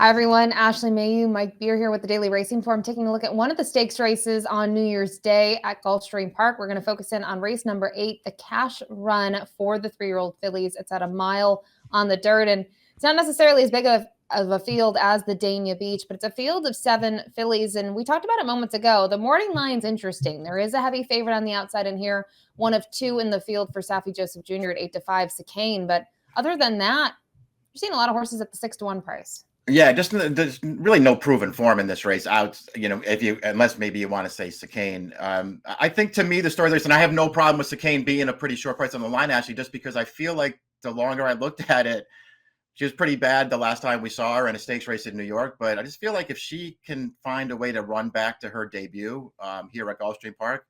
Hi, everyone. Ashley Mailloux, Mike Beer here with the Daily Racing Form, taking a look at one of the stakes races on New Year's Day at Gulfstream Park. We're going to focus in on race number 8, the cash run for the 3-year-old fillies. It's at a mile on the dirt, and it's not necessarily as big of a field as the Dania Beach, but it's a field of 7 fillies, and we talked about it moments ago. The morning line's interesting. There is a heavy favorite on the outside in here, one of 2 in the field for Saffie Joseph Jr. at 8-5, Secane, but other than that, you're seeing a lot of horses at the 6-1 price. Yeah, just there's really no proven form in this race out, unless maybe you want to say Secane. I think to me, the story there, and I have no problem with Secane being a pretty short price on the line, actually, just because I feel like the longer I looked at it, she was pretty bad the last time we saw her in a stakes race in New York. But I just feel like if she can find a way to run back to her debut here at Gulfstream Park,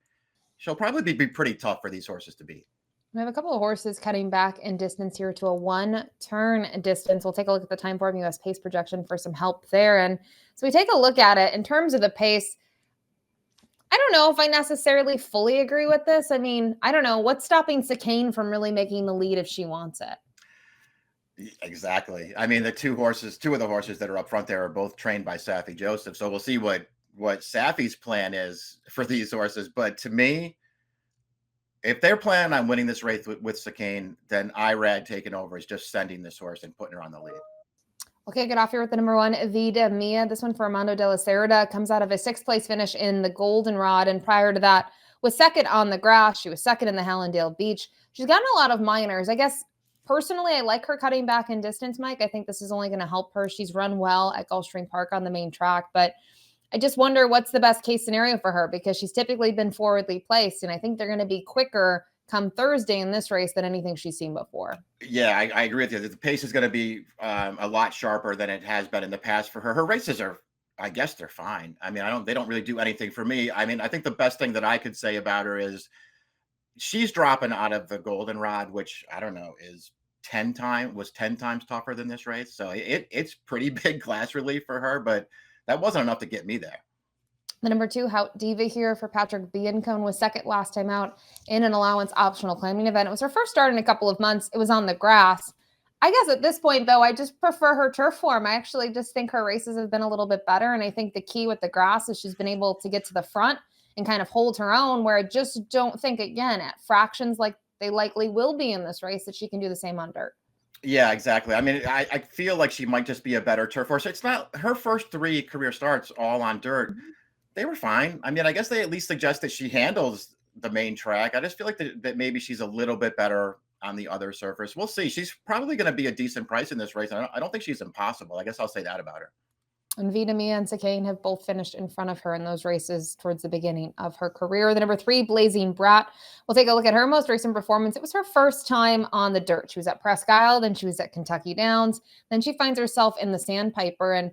she'll probably be pretty tough for these horses to beat. We have a couple of horses cutting back in distance here to a 1-turn distance. We'll take a look at the Time Form US pace projection for some help there. And so we take a look at it in terms of the pace. I don't know if I necessarily fully agree with this. I mean, I don't know. What's stopping Secane from really making the lead if she wants it? Exactly. I mean, two of the horses that are up front there are both trained by Saffie Joseph. So we'll see what Saffie's plan is for these horses. But to me, if they're planning on winning this race with Secane, then Irad taking over is just sending this horse and putting her on the lead. Okay, get off here with the number 1, Vita Mia. This one for Armando de la Cerda comes out of a 6th place finish in the Goldenrod, and prior to that was second on the grass. She was second in the Hallandale Beach. She's gotten a lot of minors. I guess personally, I like her cutting back in distance, Mike. I think this is only going to help her. She's run well at Gulfstream Park on the main track, but I just wonder what's the best case scenario for her, because she's typically been forwardly placed, and I think they're going to be quicker come Thursday in this race than anything she's seen before. Yeah, I agree with you. The pace is going to be a lot sharper than it has been in the past for her. Her races are, I guess they're fine. I mean, they don't really do anything for me. I mean, I think the best thing that I could say about her is she's dropping out of the Goldenrod, which I don't know is 10 times tougher than this race. So it's pretty big class relief for her, but that wasn't enough to get me there. The number 2, Haute Diva here for Patrick Nycon, was second last time out in an allowance optional claiming event. It was her first start in a couple of months. It was on the grass. I guess at this point, though, I just prefer her turf form. I actually just think her races have been a little bit better, and I think the key with the grass is she's been able to get to the front and kind of hold her own, where I just don't think, again, at fractions like they likely will be in this race, that she can do the same on dirt. Yeah, exactly. I mean, I feel like she might just be a better turf horse. It's not her first 3 career starts all on dirt. They were fine. I mean, I guess they at least suggest that she handles the main track. I just feel like that maybe she's a little bit better on the other surface. We'll see. She's probably going to be a decent price in this race. I don't think she's impossible. I guess I'll say that about her. And Vita Mia and Secane have both finished in front of her in those races towards the beginning of her career. The number 3, Blazing Brat. We'll take a look at her most recent performance. It was her first time on the dirt. She was at Presque Isle, then she was at Kentucky Downs. Then she finds herself in the Sandpiper, and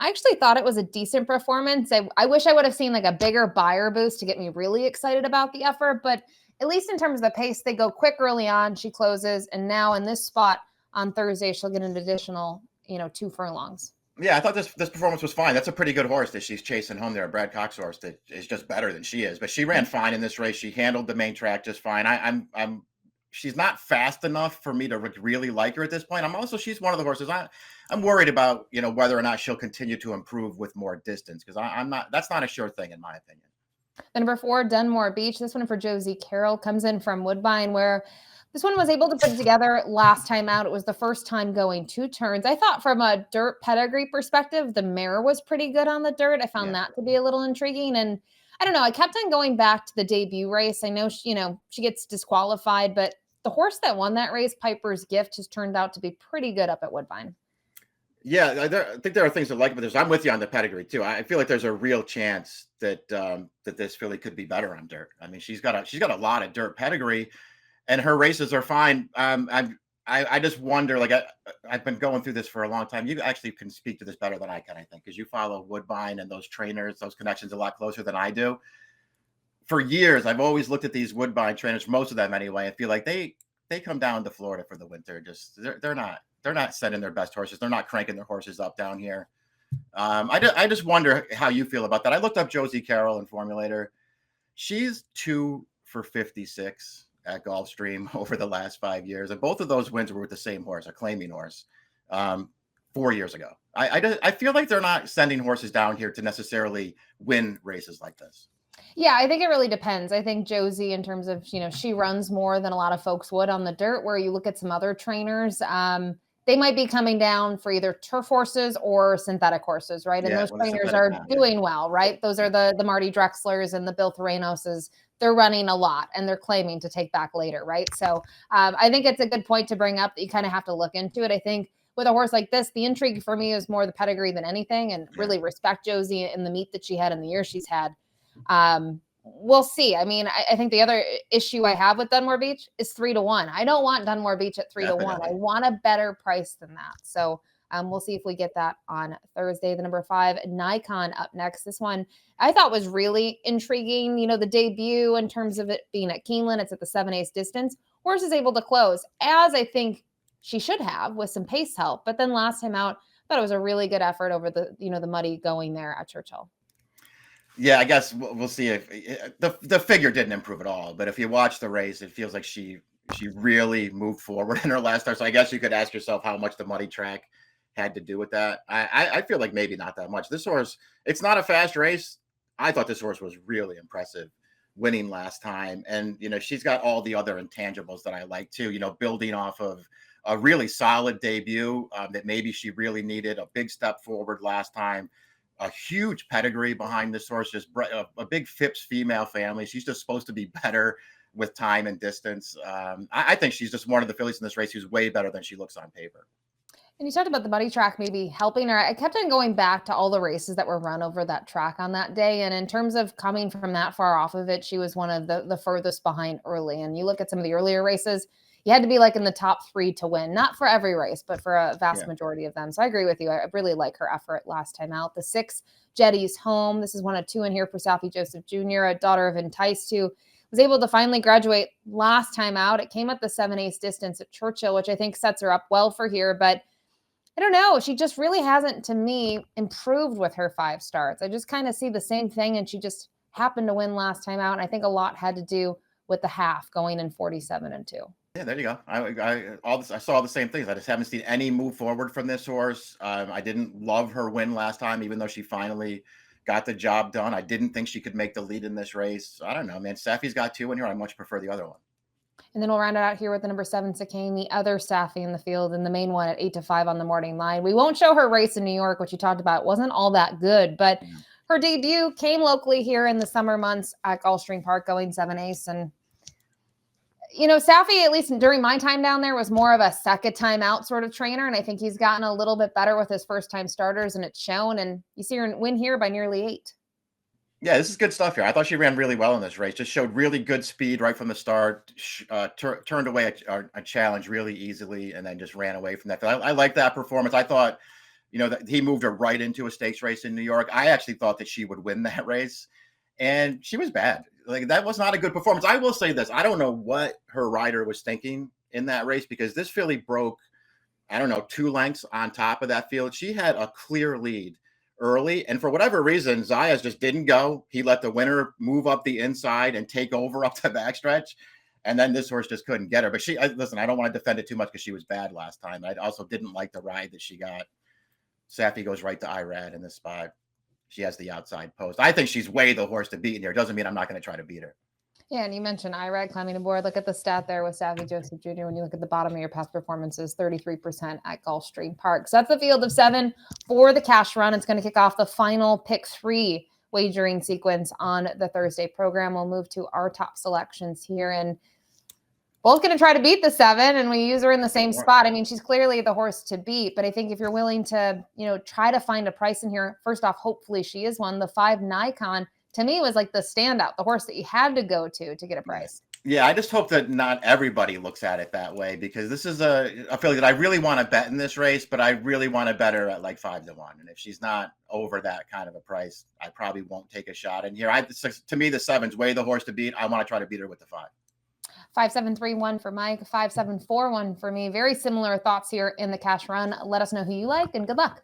I actually thought it was a decent performance. I wish I would have seen like a bigger buyer boost to get me really excited about the effort, but at least in terms of the pace, they go quick early on. She closes, and now in this spot on Thursday, she'll get an additional, 2 furlongs. Yeah, I thought this performance was fine. That's a pretty good horse that she's chasing home there. Brad Cox's horse that is just better than she is. But she ran fine in this race. She handled the main track just fine. She's not fast enough for me to really like her at this point. She's one of the horses I'm worried about, whether or not she'll continue to improve with more distance, because that's not a sure thing in my opinion. The number 4, Dunmore Beach. This one for Josie Carroll comes in from Woodbine, where this one was able to put it together last time out. It was the first time going 2 turns. I thought from a dirt pedigree perspective, the mare was pretty good on the dirt. I found that to be a little intriguing. And I don't know, I kept on going back to the debut race. I know, she gets disqualified, but the horse that won that race, Piper's Gift, has turned out to be pretty good up at Woodbine. Yeah, I think there are things to like about this. I'm with you on the pedigree too. I feel like there's a real chance that that this filly could be better on dirt. I mean, she's got a lot of dirt pedigree, and her races are fine. I just wonder, like I've been going through this for a long time. You actually can speak to this better than I can, I think, because you follow Woodbine and those trainers, those connections a lot closer than I do. For years, I've always looked at these Woodbine trainers, most of them anyway, and feel like they come down to Florida for the winter. Just they're not sending their best horses. They're not cranking their horses up down here. I just wonder how you feel about that. I looked up Josie Carroll and Formulator. She's 2 for 56 at Gulfstream over the last 5 years, and both of those wins were with the same horse, a claiming horse. 4 years ago. I feel like they're not sending horses down here to necessarily win races like this. Yeah, I think it really depends. I think Josie, in terms of, she runs more than a lot of folks would on the dirt, where you look at some other trainers, they might be coming down for either turf horses or synthetic horses, right? And Yeah, those well, the trainers synthetic are now, yeah. doing well, right? Those are the Marty Drexlers and the Bill Threnoses. They're running a lot and they're claiming to take back later, right? So I think it's a good point to bring up that you kind of have to look into it. I think with a horse like this, the intrigue for me is more the pedigree than anything, and really respect Josie and the meet that she had in the year she's had. We'll see. I mean, I think the other issue I have with Dunmore Beach is 3-1. I don't want Dunmore Beach at 3-1. Definitely. I want a better price than that. So we'll see if we get that on Thursday. The number 5, Nycon, up next. This one I thought was really intriguing. The debut in terms of it being at Keeneland, it's at the 7/8 distance. Horse is able to close, as I think she should have, with some pace help. But then last time out, I thought it was a really good effort over the muddy going there at Churchill. Yeah, I guess we'll see if the figure didn't improve at all. But if you watch the race, it feels like she really moved forward in her last start. So I guess you could ask yourself how much the muddy track had to do with that. I feel like maybe not that much. This horse, it's not a fast race. I thought this horse was really impressive winning last time. And, she's got all the other intangibles that I like too, building off of a really solid debut that maybe she really needed, a big step forward last time. A huge pedigree behind this horse, just a big Phipps female family. She's just supposed to be better with time and distance. I think she's just one of the fillies in this race who's way better than she looks on paper. And you talked about the muddy track maybe helping her. I kept on going back to all the races that were run over that track on that day. And in terms of coming from that far off of it, she was one of the furthest behind early. And you look at some of the earlier races, you had to be like in the top 3 to win, not for every race, but for a vast majority of them. So I agree with you. I really like her effort last time out. The 6, Jetty's Home. This is 1 of 2 in here for Safi Joseph Jr., a daughter of Enticed, who was able to finally graduate last time out. It came at the 7/8 distance at Churchill, which I think sets her up well for here. But I don't know. She just really hasn't, to me, improved with her 5 starts. I just kind of see the same thing, and she just happened to win last time out. And I think a lot had to do with the half going in 47-2. Yeah, there you go. I saw the same things. I just haven't seen any move forward from this horse. I didn't love her win last time, even though she finally got the job done. I didn't think she could make the lead in this race. I don't know, man. Safi's got 2 in here. I much prefer the other one. And then we'll round it out here with the number 7, Secane, the other Safi in the field, and the main one at 8-5 on the morning line. We won't show her race in New York, which you talked about. It wasn't all that good, but her debut came locally here in the summer months at Gulfstream Park, going 7/8. And Safi, at least during my time down there, was more of a second time out sort of trainer. And I think he's gotten a little bit better with his first time starters, and it's shown. And you see her win here by nearly 8. Yeah, this is good stuff here. I thought she ran really well in this race. Just showed really good speed right from the start. Turned away a challenge really easily, and then just ran away from that. I like that performance. I thought, that he moved her right into a stakes race in New York. I actually thought that she would win that race, and she was bad. Like, that was not a good performance. I will say this: I don't know what her rider was thinking in that race, because this filly broke, I don't know, 2 lengths on top of that field. She had a clear lead early, and for whatever reason, Zayas just didn't go. He let the winner move up the inside and take over up the backstretch, and then this horse just couldn't get her. But listen, I don't want to defend it too much because she was bad last time. I also didn't like the ride that she got. Safi goes right to Irad in this spot. She has the outside post. I think she's way the horse to beat in here. Doesn't mean I'm not going to try to beat her. Yeah, and you mentioned Irad climbing aboard. Look at the stat there with Safi Joseph Jr. When you look at the bottom of your past performances, 33% at Gulfstream Park. So that's the field of 7 for the cash run. It's going to kick off the final pick 3 wagering sequence on the Thursday program. We'll move to our top selections here, and both going to try to beat the 7, and we use her in the same spot. I mean, she's clearly the horse to beat, but I think if you're willing to, try to find a price in here, first off, hopefully she is one. The 5, Nycon, to me, was like the standout, the horse that you had to go to get a price. Yeah, I just hope that not everybody looks at it that way, because this is a filly that I really want to bet in this race, but I really want to bet her at like 5-1. And if she's not over that kind of a price, I probably won't take a shot in here. To me, the 7's way the horse to beat. I want to try to beat her with the 5. 5-7-3-1 for Mike, 5-7-4-1 for me. Very similar thoughts here in the cash run. Let us know who you like, and good luck.